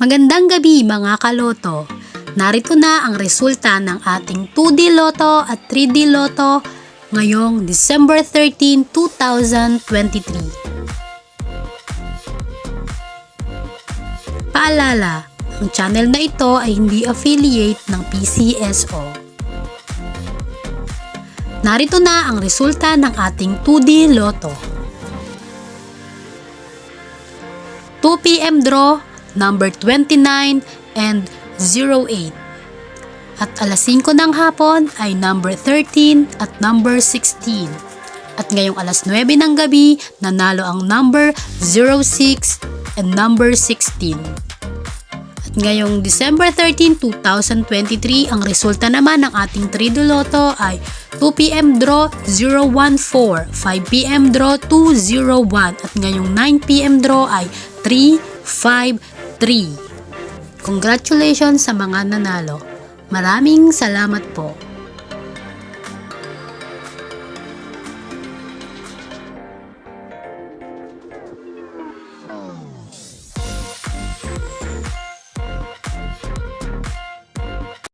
Magandang gabi mga kaloto. Narito na ang resulta ng ating 2D Lotto at 3D Lotto ngayong December 13, 2023. Paalala, ang channel na ito ay hindi affiliate ng PCSO. Narito na ang resulta ng ating 2D Lotto. 2 PM draw, number 29 and 08. At alas 5 ng hapon ay number 13 at number 16. At ngayong alas 9 ng gabi, nanalo ang number 06 and number 16. At ngayong December 13, 2023, ang resulta naman ng ating 3D Lotto ay 2 PM draw 014, 5 PM draw 201, at ngayong 9 PM draw ay 353. Congratulations sa mga nanalo. Maraming salamat po.